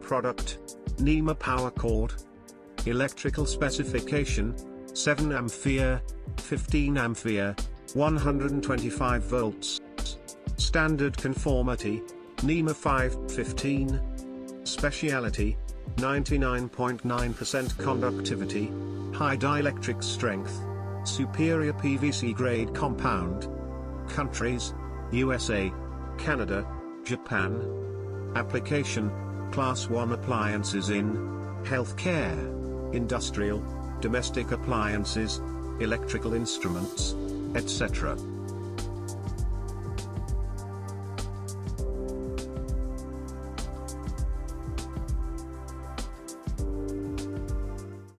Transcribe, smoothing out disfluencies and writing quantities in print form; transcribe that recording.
Product: Nema power cord. Electrical specification: 7 ampere, 15 ampere, 125 volts. Standard conformity: Nema 515. Speciality: 99.9% conductivity, high dielectric strength, superior PVC grade compound. Countries: USA, Canada, Japan. Application: Class 1 appliances in healthcare, industrial, domestic appliances, electrical instruments, etc.